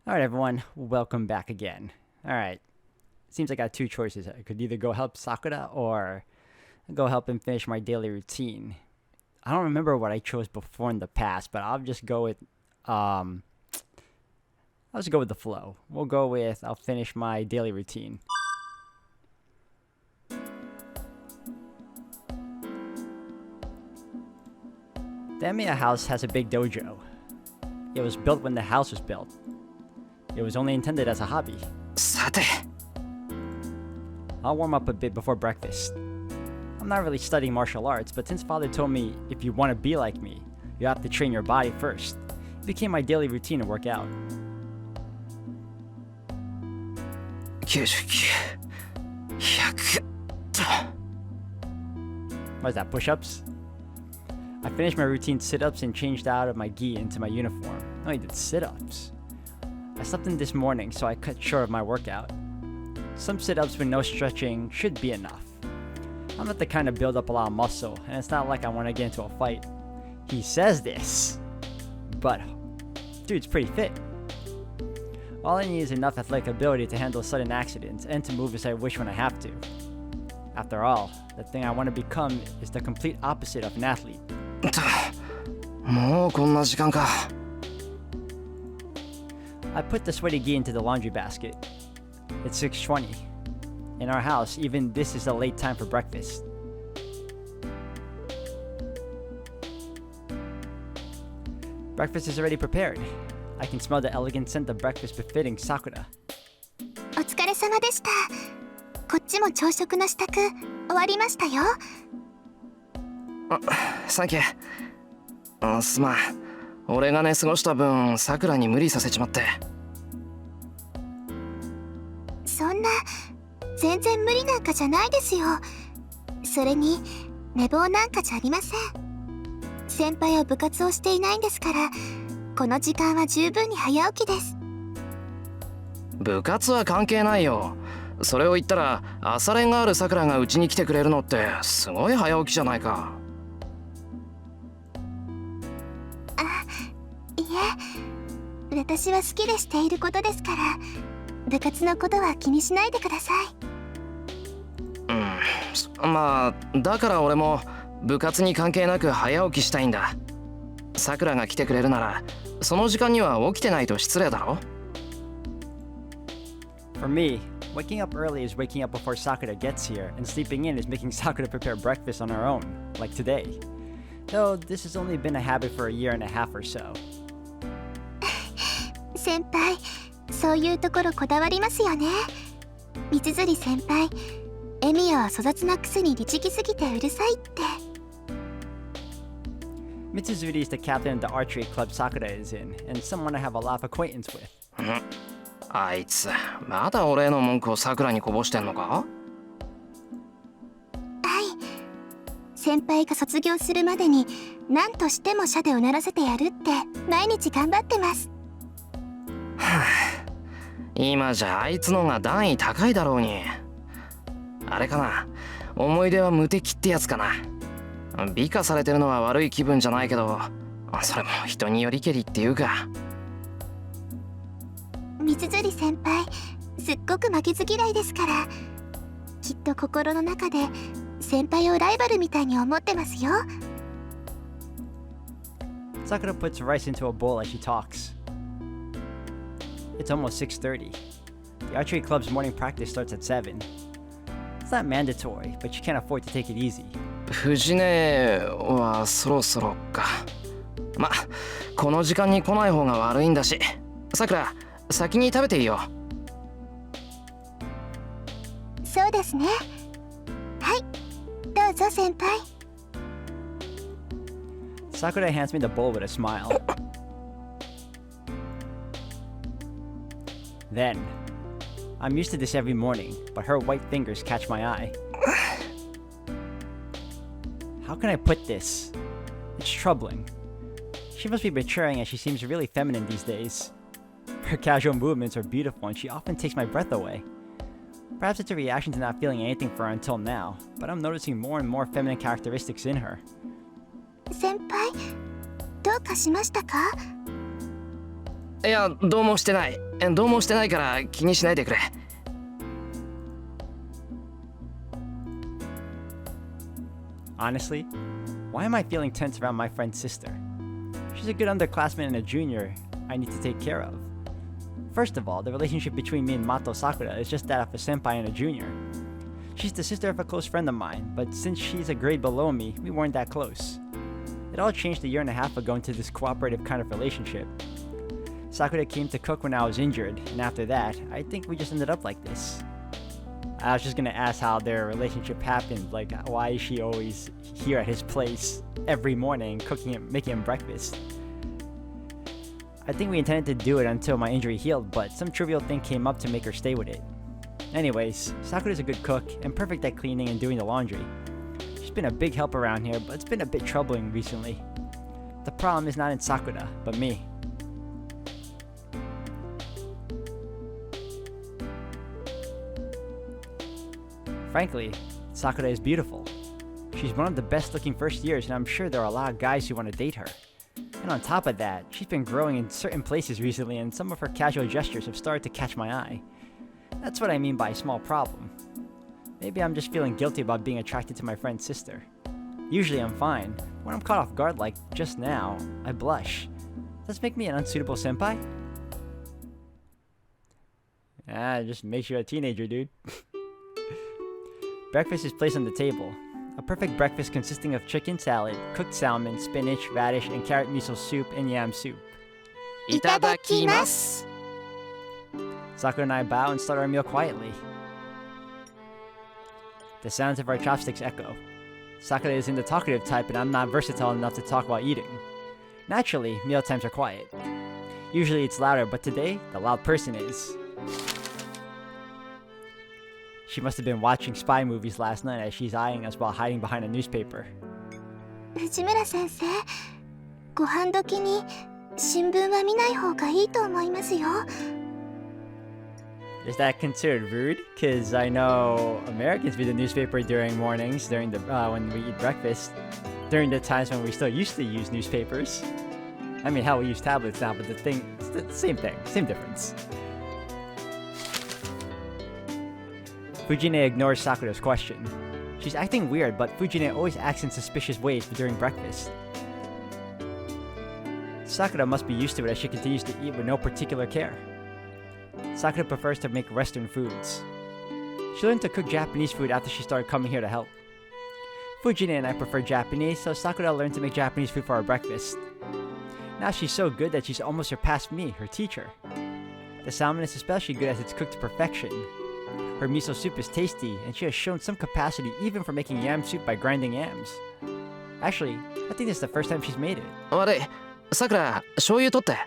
Alright everyone, welcome back again. Alright, seems like I got two choices. I could either go help Sakura or go help him finish my daily routine. I don't remember what I chose before in the past, but I'll just go with the flow. We'll go with I'll finish my daily routine. The Emiya house has a big dojo. It was built when the house was built. It was only intended as a hobby. I'll warm up a bit before breakfast. I'm not really studying martial arts, but since father told me if you want to be like me, you have to train your body first, it became my daily routine to work out. 99 100 What is that, push-ups? I finished my routine sit-ups and changed out of my gi into my uniform. I only did sit-ups. I slept in this morning, so I cut short of my workout. Some sit-ups with no stretching should be enough. I'm not the kind to build up a lot of muscle, and it's not like I want to get into a fight. He says this, but dude's pretty fit. All I need is enough athletic ability to handle sudden accidents and to move as I wish when I have to. After all, the thing I want to become is the complete opposite of an athlete. もうこんな時間か I put the sweaty gi into the laundry basket. It's 6:20. In our house, even this is a late time for breakfast. Breakfast is already prepared. I can smell the elegant scent of breakfast befitting Sakura. お疲れ様でした。こっちも朝食の支度終わりましたよ。サンキュー。すまん。俺が寝過ごした分、さくらに無理させちまって。そんな、全然無理なんかじゃないですよ。それに、寝坊なんかじゃありません。先輩は部活をしていないんですから、この時間は十分に早起きです。部活は関係ないよ。それを言ったら、朝練があるさくらがうちに来てくれるのって、すごい早起きじゃないか。いえ、私は好きでしていることですから、部活のことは気にしないでください。まあだから俺も部活に関係なく早起きしたいんだ。さくらが来てくれるなら、その時間には起きてないと失礼だろ。For me, waking up early is waking up before Sakura gets here, and sleeping in is making Sakura prepare breakfast on her own, like today. Though this has only been a habit for a year and a half or so. 先輩、そういうところこだわりますよね。道釣先輩、エミヤは粗雑なくせに律儀すぎてうるさいって。Mitsuzuri is the captain of the archery club Sakura is in, and someone I have a lot of acquaintance with. あいつ、まだ俺への文句をさくらにこぼしてんのか？はい。先輩が卒業するまでに何としても社でうならせてやるって毎日頑張ってます。今じゃあいつのが段位高いだろうに。あれかな、思い出は無敵ってやつかな。美化されてるのは悪い気分じゃないけど、それも人によりけりっていうか。道釣先輩、すっごく負けず嫌いですから、きっと心の中で先輩をライバルみたいに思ってますよ。Sakura puts rice into a bowl as she talks. It's almost 6:30. The archery club's morning practice starts at 7. It's not mandatory, but you can't afford to take it easy. 藤根はそろそろか。ま、この時間に来ない方が悪いんだし。さくら、先に食べていいよ。そうですね。はい、どうぞ先輩。Sakura hands me the bowl with a smile. Then, I'm used to this every morning, but her white fingers catch my eye. How can I put this? It's troubling. She must be maturing as she seems really feminine these days. Her casual movements are beautiful and she often takes my breath away. Perhaps it's a reaction to not feeling anything for her until now, but I'm noticing more and more feminine characteristics in her. 先輩、どうかしましたか？いや、どうもしてない。どうもしてないから気にしないでくれ。Honestly, why am I feeling tense around my friend's sister? She's a good underclassman and a junior I need to take care of. First of all, the relationship between me and Mato Sakura is just that of a senpai and a junior. She's the sister of a close friend of mine, but since she's a grade below me, we weren't that close. It all changed a year and a half ago into this cooperative kind of relationship. Sakura came to cook when I was injured, and after that, I think we just ended up like this. I was just gonna ask how their relationship happened, like why is she always here at his place every morning making him breakfast. I think we intended to do it until my injury healed, but some trivial thing came up to make her stay with it. Anyways, Sakura's a good cook and perfect at cleaning and doing the laundry. She's been a big help around here, but it's been a bit troubling recently. The problem is not in Sakura, but me. Frankly, Sakura is beautiful. She's one of the best looking first years, and I'm sure there are a lot of guys who want to date her. And on top of that, she's been growing in certain places recently, and some of her casual gestures have started to catch my eye. That's what I mean by a small problem. Maybe I'm just feeling guilty about being attracted to my friend's sister. Usually I'm fine. When I'm caught off guard like just now, I blush. Does this make me an unsuitable senpai? It just makes you a teenager, dude. Breakfast is placed on the table. A perfect breakfast consisting of chicken salad, cooked salmon, spinach, radish, and carrot miso soup and yam soup. Itadakimasu. Sakura and I bow and start our meal quietly. The sounds of our chopsticks echo. Sakura isn't the talkative type and I'm not versatile enough to talk while eating. Naturally, meal times are quiet. Usually it's louder, but today, the loud person is. She must have been watching spy movies last night as she's eyeing us while hiding behind a newspaper. 藤村先生、ご飯時に新聞は見ない方がいいと思いますよ。Is that considered rude? Cause I know Americans read the newspaper during mornings, during the when we eat breakfast, during the times when we still used to use newspapers. I mean, hell, we use tablets now, but it's the same thing, same difference. Fujine ignores Sakura's question. She's acting weird, but Fujine always acts in suspicious ways during breakfast. Sakura must be used to it as she continues to eat with no particular care. Sakura prefers to make Western foods. She learned to cook Japanese food after she started coming here to help. Fujine and I prefer Japanese, so Sakura learned to make Japanese food for our breakfast. Now she's so good that she's almost surpassed me, her teacher. The salmon is especially good as it's cooked to perfection. Her miso soup is tasty, and she has shown some capacity even for making yam soup by grinding yams. Actually, I think this is the first time she's made it. 悪い。さくら、醤油取って。は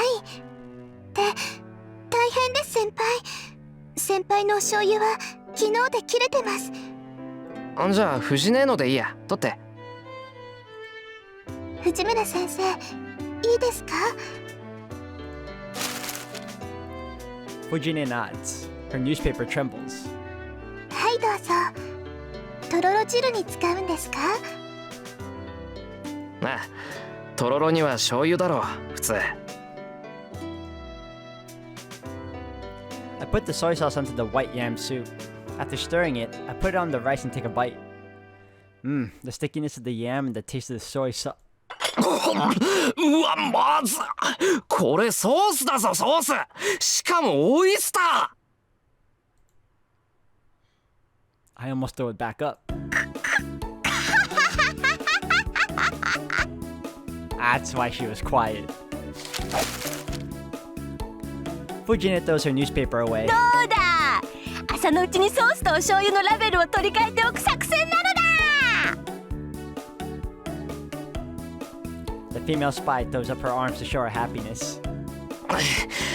い。大変です先輩。先輩のお醤油は昨日で切れてます。じゃあ藤根のでいいや。取って。藤村先生、いいですか？ Fujine nods. Her newspaper trembles. はいどうぞ。とろろ汁に使うんですか？ああ、とろろには醤油だろう、普通。I put the soy sauce onto the white yam soup. After stirring it, I put it on the rice and take a bite. The stickiness of the yam and the taste of the soy sauce. うわ、まずこれソースだぞ、ソース。しかもオイスター。I almost throw it back up. That's why she was quiet. Fujine throws her newspaper away. どうだ、朝のうちにソースとお醤油のラベルを取り替えておく作戦なのだ。 The female spy throws up her arms to show her happiness.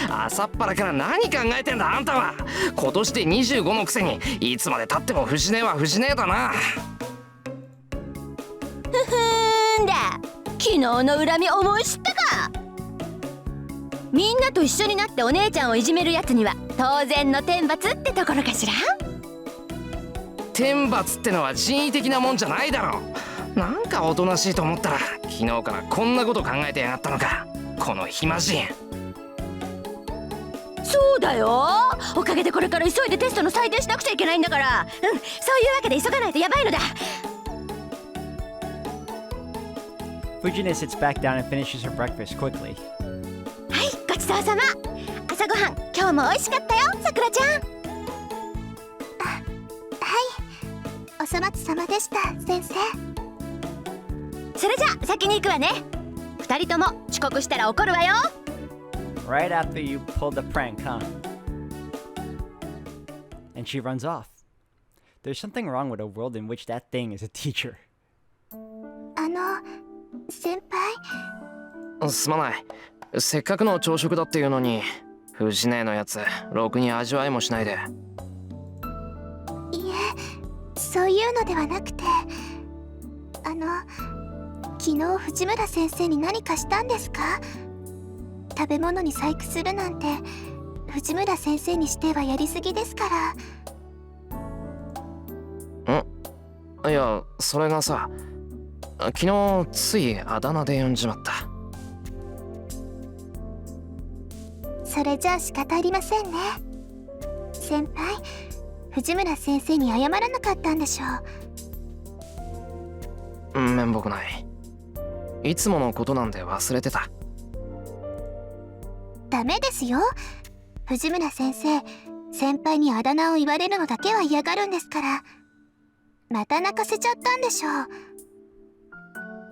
朝っぱらから何考えてんだあんたは。今年で25のくせにいつまでたっても藤根は藤根だな。だ、昨日の恨み思い知ったか。みんなと一緒になってお姉ちゃんをいじめるやつには当然の天罰ってところかしら。天罰ってのは人為的なもんじゃないだろう。なんかおとなしいと思ったら昨日からこんなこと考えてやがったのか、この暇人。そうだよ、おかげでこれから急いでテストの採点しなくちゃいけないんだから。そういうわけで急がないとやばいのだ。Fujine sits back down and finishes her breakfast quickly. はい、ごちそうさま。朝ごはん今日も美味しかったよ、さくらちゃん。はい、お粗末様でした、先生。それじゃあ先に行くわね。二人とも遅刻したら怒るわよ。Right after you pulled the prank, huh? And she runs off. There's something wrong with a world in which that thing is a teacher. 先輩。すまない。せっかくの朝食だっていうのに、藤姉のやつろくに味わいもしないで。いえ、そういうのではなくて、昨日藤村先生に何かしたんですか？食べ物に細工するなんて藤村先生にしてはやりすぎですから。いや、それがさ、昨日ついあだ名で呼んじまった。それじゃあ仕方ありませんね。先輩、藤村先生に謝らなかったんでしょう。面目ない。いつものことなんで忘れてた。ダメですよ。藤村先生、先輩にあだ名を言われるのだけは嫌がるんですから。また泣かせちゃったんでしょう。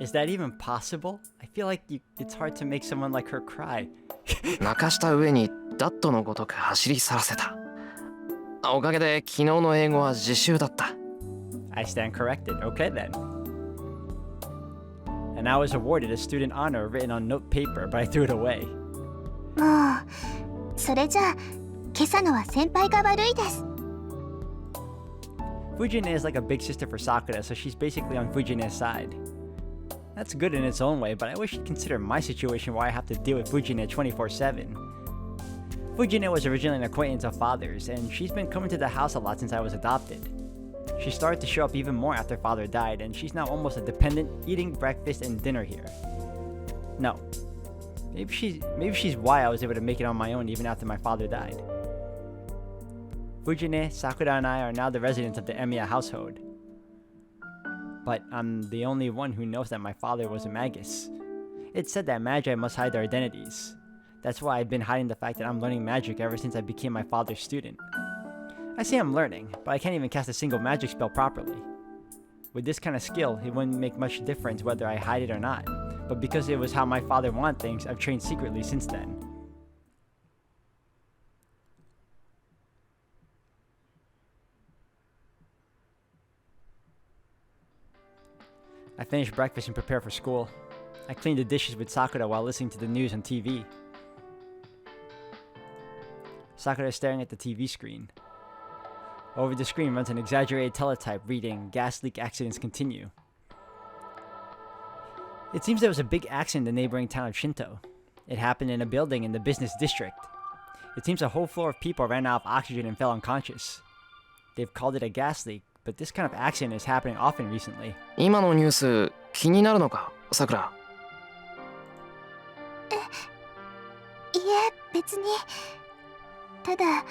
Is that even possible? I feel like it's hard to make someone like her cry. 泣かした上にダットのごとく走り去らせた。おかげで昨日の英語は自習だった。I stand corrected. Okay then. And I was awarded a student honor written on note paper, but I threw it away. もう、それじゃあ今朝のは先輩が悪いです。Fujine is like a big sister for Sakura, so she's basically on Fujine's side. That's good in its own way, but I wish she'd consider my situation where I have to deal with Fujine 24/7. Fujine was originally an acquaintance of father's, and she's been coming to the house a lot since I was adopted. She started to show up even more after father died, and she's now almost a dependent, eating breakfast and dinner here. No. Maybe she's why I was able to make it on my own even after my father died. Fujine, Sakura, and I are now the residents of the Emiya household. But I'm the only one who knows that my father was a magus. It's said that magi must hide their identities. That's why I've been hiding the fact that I'm learning magic ever since I became my father's student. I say I'm learning, but I can't even cast a single magic spell properly. With this kind of skill, it wouldn't make much difference whether I hide it or not. But because it was how my father wanted things, I've trained secretly since then. I finish breakfast and prepare for school. I clean the dishes with Sakura while listening to the news on TV. Sakura is staring at the TV screen. Over the screen runs an exaggerated teletype reading, "Gas leak accidents continue." It seems there was a big accident in the neighboring town of Shinto. It happened in a building in the business district. It seems a whole floor of people ran out of oxygen and fell unconscious. They've called it a gas leak, but this kind of accident is happening often recently. 今のニュース気になるのか、さくら。いえ、別に。ただ、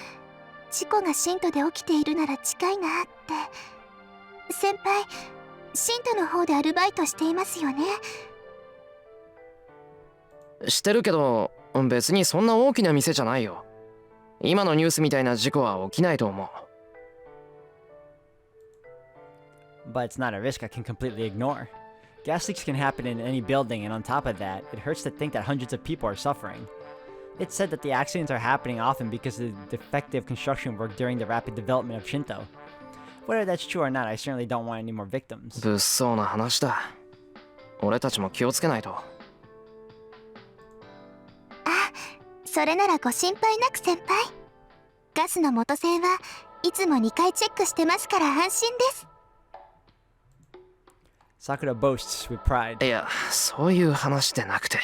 事故がシントで起きているなら近いなって。先輩、シントの方でアルバイトしていますよね。してるけど、別にそんな大きな店じゃないよ。今のニュースみたいな事故は起きないと思う。But it's not a risk I can completely ignore. Gas leaks can happen in any building, and on top of that, it hurts to think that hundreds of people are suffering. It's said that the accidents are happening often because of the defective construction work during the rapid development of Shinto. Whether that's true or not, I certainly don't want any more victims. 物騒な話だ。俺たちも気をつけないと。それならご心配なく先輩。ガスの元栓はいつも2回チェックしてますから安心です。Sakura boasts with pride. いや、そういう話でなくて。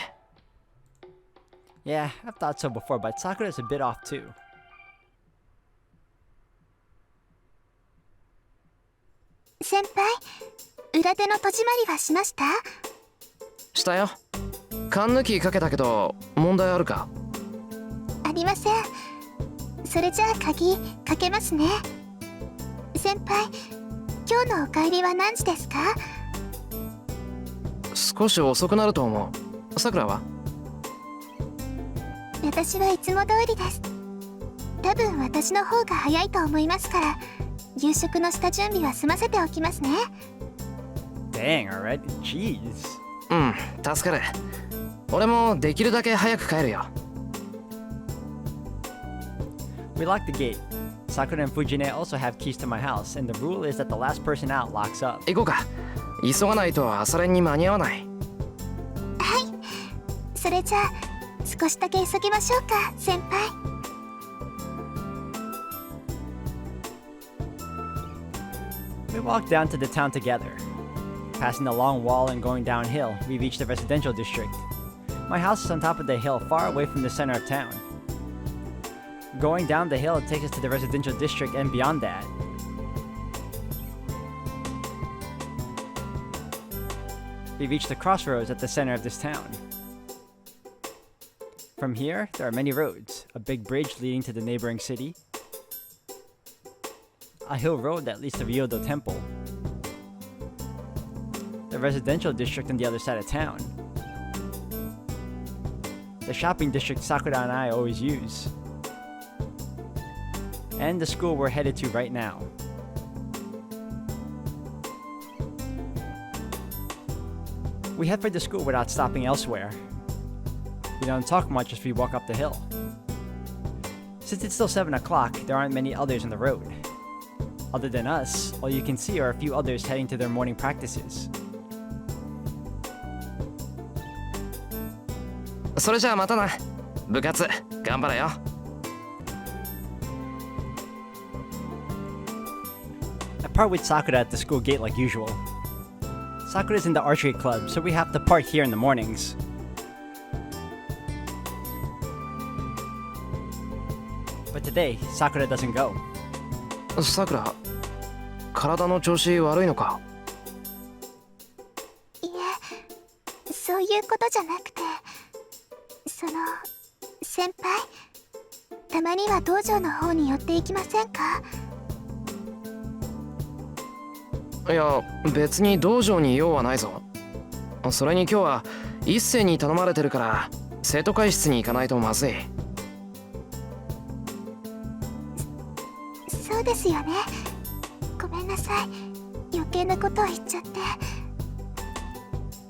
Yeah, I've thought so before, but Sakura's a bit off too. 先輩、裏手の戸締まりはしました？した。したよ。缶抜きかけたけど問題あるか？ありません。それじゃあ鍵かけますね。先輩、今日のお帰りは何時ですか？少し遅くなると思う。さくらは？私はいつも通りです。多分私の方が早いと思いますから、夕食の下準備は済ませておきますね。Dang, alright. Jeez. うん、助かる。俺もできるだけ早く帰るよ。We lock the gate. Sakura and Fujine also have keys to my house, and the rule is that the last person out locks up. 行こうか。急がないと朝練に間に合わない。それじゃあ少しだけ急ぎましょうか、先輩。We walk down to the town together. Passing the long wall and going downhill, we reach the residential district. My house is on top of the hill, far away from the center of town. Going down the hill takes us to the residential district and beyond that. We reach the crossroads at the center of this town. From here, there are many roads, a big bridge leading to the neighboring city, a hill road that leads to Ryodo Temple, the residential district on the other side of town, the shopping district Sakura and I always use, and the school we're headed to right now. We head for the school without stopping elsewhere. We don't talk much as we walk up the hill. Since it's still 7 o'clock, there aren't many others on the road. Other than us, all you can see are a few others heading to their morning practices. それじゃあまたな。部活頑張れよ。I part with Sakura at the school gate like usual. Sakura's in the archery club, so we have to part here in the mornings. But today, Sakura doesn't go. さくら、体の調子悪いのか？いえ、そういうことじゃなくて、先輩、たまには道場の方に寄っていきませんか？いや、別に道場に用はないぞ。それに今日は一斉に頼まれてるから生徒会室に行かないとまずい。そうですよね。ごめんなさい。余計なことを言っちゃって。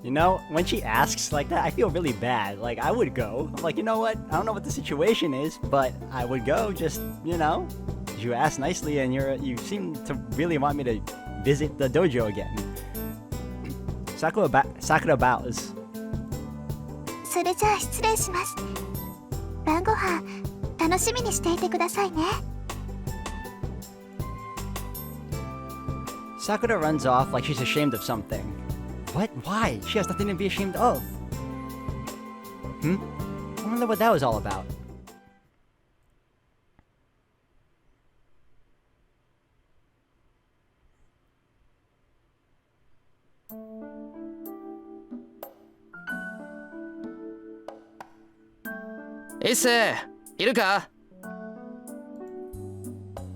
You know, when she asks like that, I feel really bad. Like, I would go. I'm like, you know what? I don't know what the situation is, but I would go. Just, you know, you asked nicely and you seem to really want me to visit the dojo again. Sakura bows. それじゃあ失礼します。晩ご飯楽しみにしていてくださいね。Sakura runs off like she's ashamed of something. What? Why? She has nothing to be ashamed of. I wonder what that was all about.一斉、いるか？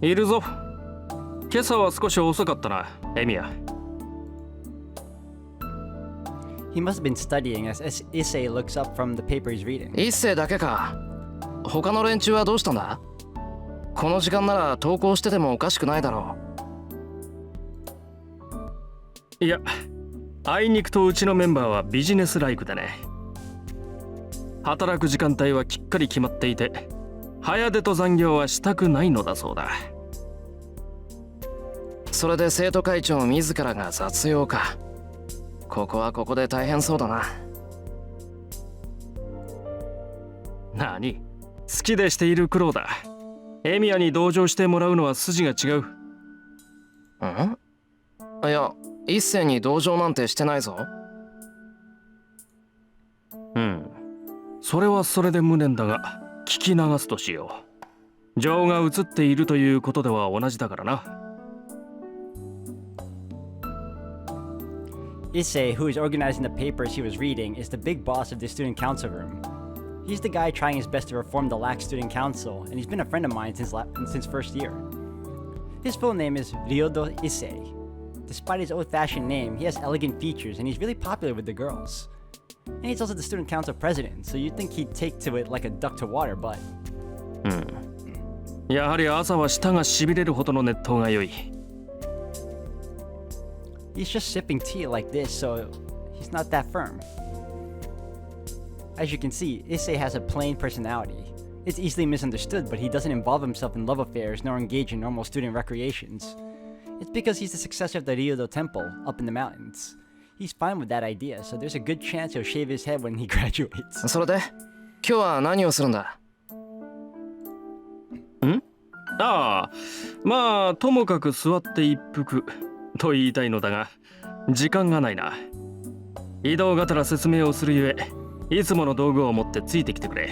いるぞ。今朝は少し遅かったな、エミヤ。He must have been studying as Issei looks up from the paper he's reading. 一斉だけか。他の連中はどうしたんだ？この時間なら登校しててもおかしくないだろいや、あいにくとうちのメンバーはビジネスライクでね。働く時間帯はきっかり決まっていて、早出と残業はしたくないのだそうだ。う。それで生徒会長自らが雑用か。ここはここで大変そうだな。何？好きでしている苦労だ。エミヤに同情してもらうのは筋が違う。いや、一斉に同情なんてしてないぞ。それはそれで無念だが、聞き流すとしよう。情が移っているということでは同じだからな。Issei, who is organizing the papers he was reading, is the big boss of the student council room. He's the guy trying his best to reform the lax student council, and he's been a friend of mine since first year. His full name is Ryodo Issei. Despite his old-fashioned name, he has elegant features, and he's really popular with the girls. And he's also the student council president, so you'd think he'd take to it like a duck to water, but... やはり朝は舌がしびれるほどの熱湯が良い。 He's just sipping tea like this, so he's not that firm. As you can see, Issei has a plain personality. It's easily misunderstood, but he doesn't involve himself in love affairs nor engage in normal student recreations. It's because he's the successor of the Ryodo Temple up in the mountains. He's fine with that idea, so there's a good chance he'll shave his head when he graduates. それで今日は何をするんだ？ああ、まあともかく座って一服と言いたいのだが、時間がないな。移動がてら説明をするゆえ、いつもの道具を持ってついてきてくれ。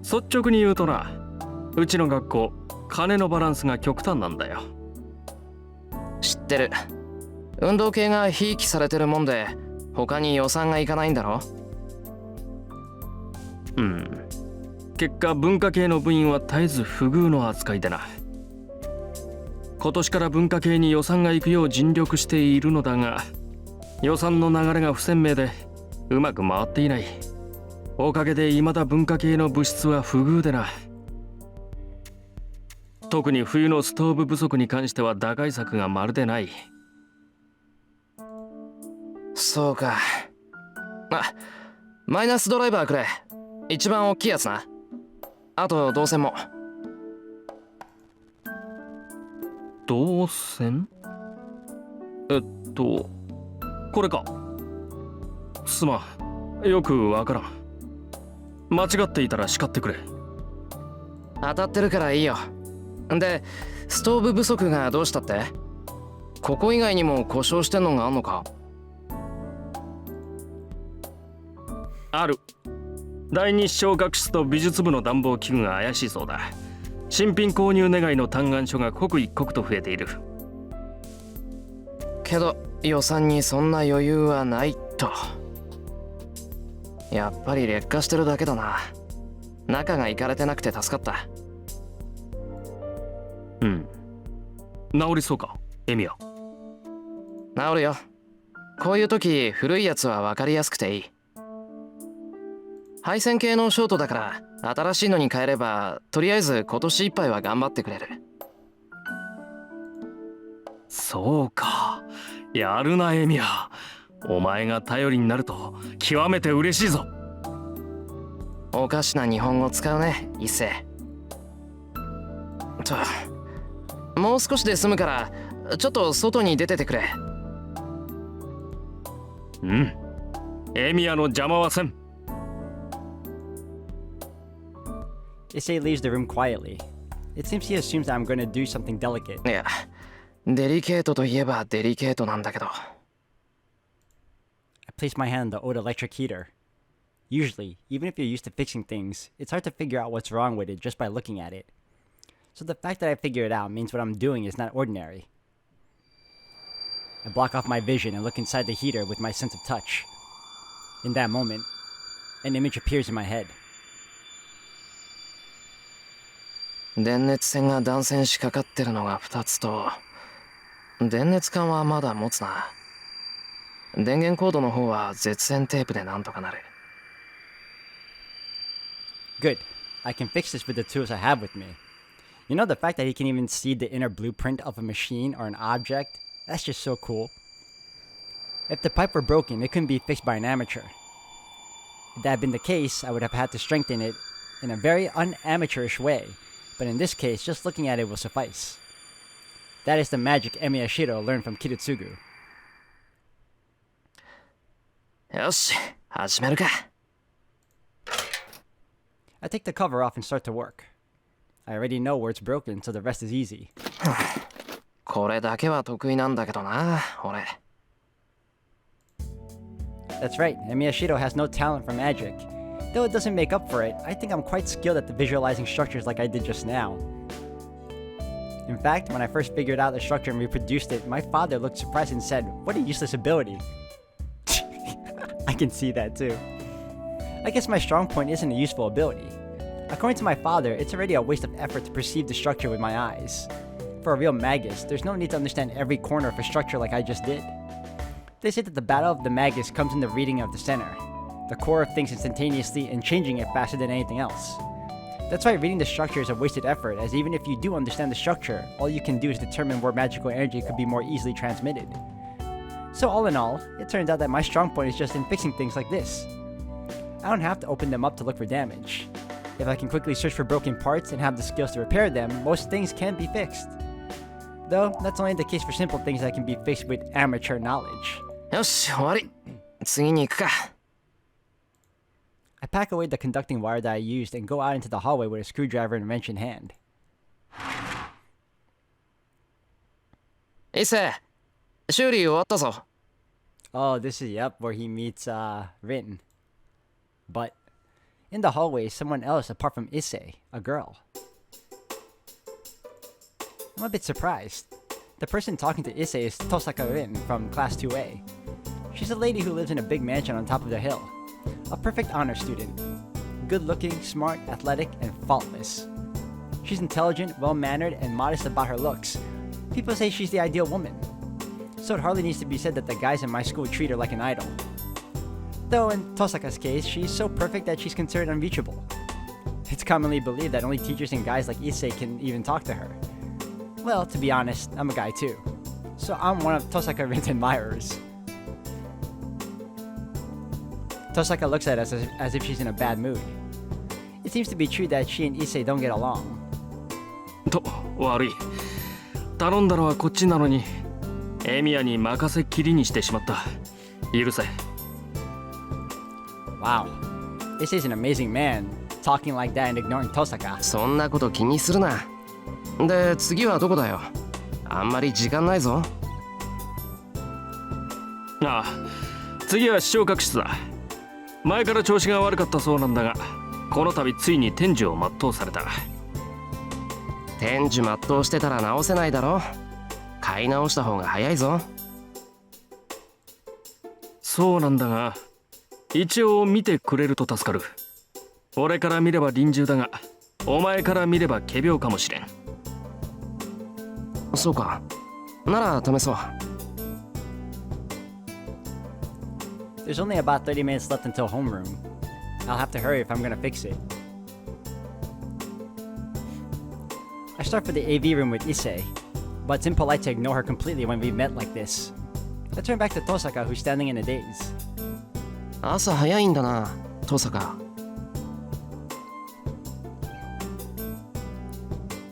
率直に言うとな、うちの学校、金のバランスが極端なんだよ。知ってる。運動系がひいきされてるもんで、他に予算がいかないんだろ？結果文化系の部員は絶えず不遇の扱いでな。今年から文化系に予算が行くよう尽力しているのだが、予算の流れが不鮮明でうまく回っていない。おかげで未だ文化系の物質は不遇でな。特に冬のストーブ不足に関しては打開策がまるでない。そうか。あ、マイナスドライバーくれ。一番大きいやつな。あと導線も。導線？これか。すまん、よくわからん。間違っていたら叱ってくれ。当たってるからいいよ。で、ストーブ不足がどうしたって？ここ以外にも故障してんのがあんのか？ある。第二視聴覚室と美術部の暖房器具が怪しいそうだ。新品購入願いの嘆願書が刻一刻と増えている。けど予算にそんな余裕はないと。やっぱり劣化してるだけだな。中がいかれてなくて助かった。治りそうか、エミヤ。治るよ。こういう時古いやつは分かりやすくていい。配線系のショートだから新しいのに変えればとりあえず今年いっぱいは頑張ってくれる。そうか、やるなエミヤ。お前が頼りになると極めて嬉しいぞ。おかしな日本語使うね、一世。もう少しで済むからちょっと外に出ててくれ。エミヤの邪魔はせん。Issei leaves the room quietly. It seems he assumes that I'm going to do something delicate. いや、デリケートといえばデリケートなんだけど。I place my hand on the old electric heater. Usually, even if you're used to fixing things, it's hard to figure out what's wrong with it just by looking at it. So the fact that I figure it out means what I'm doing is not ordinary. I block off my vision and look inside the heater with my sense of touch. In that moment, an image appears in my head. 電熱線が断線しかかってるのが2つと、電熱管はまだ持つな。電源コードの方は絶縁テープでなんとかなる。Good. I can fix this with the tools I have with me. You know, the fact that he can even see the inner blueprint of a machine or an object, that's just so cool. If the pipe were broken, it couldn't be fixed by an amateur. If that had been the case, I would have had to strengthen it in a very unamateurish way, but in this case, just looking at it will suffice. That is the magic Emiya Shirou learned from Kiritsugu. よし、始めるか。I take the cover off and start to work. I already know where it's broken, so the rest is easy. これだけは得意なんだけどな、俺。That's right, Emiya Shirou has no talent for magic. Though it doesn't make up for it, I think I'm quite skilled at the visualizing structures like I did just now. In fact, when I first figured out the structure and reproduced it, my father looked surprised and said, "What a useless ability." I can see that too. I guess my strong point isn't a useful ability. According to my father, it's already a waste of effort to perceive the structure with my eyes. For a real magus, there's no need to understand every corner of a structure like I just did. They say that the battle of the magus comes in the reading of the center, the core of things instantaneously and changing it faster than anything else. That's why reading the structure is a wasted effort, as even if you do understand the structure, all you can do is determine where magical energy could be more easily transmitted. So all in all, it turns out that my strong point is just in fixing things like this. I don't have to open them up to look for damage. If I can quickly search for broken parts and have the skills to repair them, most things can be fixed. Though, that's only the case for simple things that can be fixed with amateur knowledge. よし、終わり。次に行くか。I pack away the conducting wire that I used and go out into the hallway with a screwdriver and wrench in hand. 伊勢、修理終わったぞ。Oh, this is, where he meets, Rin. But, in the hallway is someone else apart from Issei, a girl. I'm a bit surprised. The person talking to Issei is Tosaka Rin from Class 2A. She's a lady who lives in a big mansion on top of the hill. A perfect honor student. Good-looking, smart, athletic, and faultless. She's intelligent, well-mannered, and modest about her looks. People say she's the ideal woman. So it hardly needs to be said that the guys in my school treat her like an idol. Though in Tosaka's case, she's so perfect that she's considered unreachable. It's commonly believed that only teachers and guys like Issei can even talk to her. Well, to be honest, I'm a guy too. So I'm one of Tosaka Rin's admirers. Tosaka looks at us as if she's in a bad mood. It seems to be true that she and Issei don't get along. と、悪い。頼んだのはこっちなのに、エミヤに任せっきりにしてしまった。許せ。Wow. Issei's an amazing man, talking like that and ignoring Tosaka. そんなこと気にするな。で、次はどこだよ。あんまり時間ないぞ。ああ、次は視聴覚室だ。前から調子が悪かったそうなんだが、この度ついに天寿を全うされた。天寿全うしてたら直せないだろ。買い直した方が早いぞ。そうなんだが、一応見てくれると助かる。俺から見れば臨終だが、お前から見れば仮病かもしれん。そうか。なら試そう。There's only about 30 minutes left until homeroom. I'll have to hurry if I'm gonna fix it. I start for the AV room with Issei, but it's impolite to ignore her completely when we've met like this. I turn back to Tosaka, who's standing in a daze. 朝早いんだな、登坂。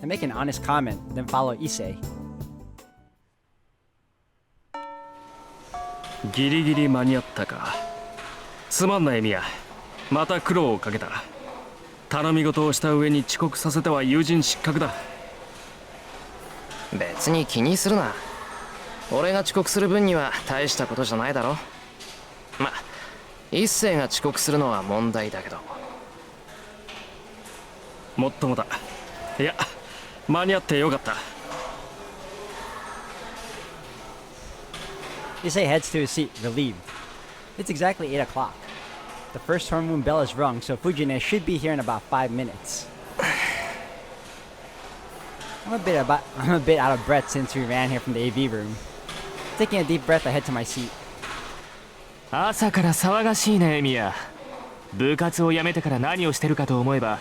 I make an honest comment, then follow Issei. ギリギリ間に合ったか。すまんなエミヤ。また苦労をかけた。頼み事をした上に遅刻させては友人失格だ。別に気にするな。俺が遅刻する分には大したことじゃないだろ。ま、一星が遅刻するのは問題だけど。もっともだ。いや、間に合ってよかった。Issei heads to his seat, relieved. It's exactly 8 o'clock. The first homeroom bell is rung, so Fujine should be here in about 5 minutes. I'm a bit out of breath since we ran here from the AV room. Taking a deep breath, I head to my seat. 朝から騒がしいねエミヤ。部活を辞めてから何をしてるかと思えば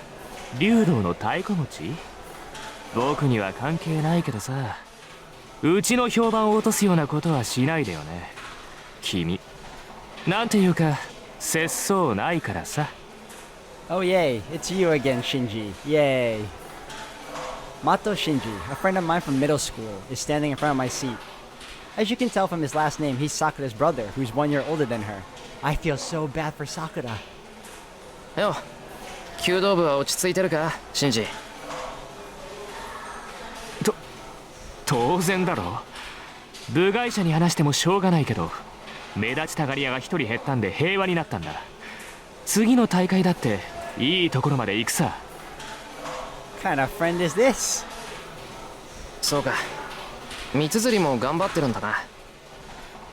竜道の太鼓持ち。僕には関係ないけどさ、うちの評判を落とすようなことはしないでよね。君なんていうか節操ないからさ。 Oh yay, it's you again, Shinji. Yay. Mato Shinji, a friend of mine from middle school, is standing in front of my seat. As you can tell from his last name, he's Sakura's brother, who's 1 year older than her. I feel so bad for Sakura. よ、弓道部は落ち着いてるか、シンジ。当然だろ。部外者に話してもしょうがないけど、目立ちたがり屋が一人減ったんで平和になったんだ。次の大会だっていいところまで行くさ。What kind of friend is this? そうか。三綴りも頑張ってるんだな。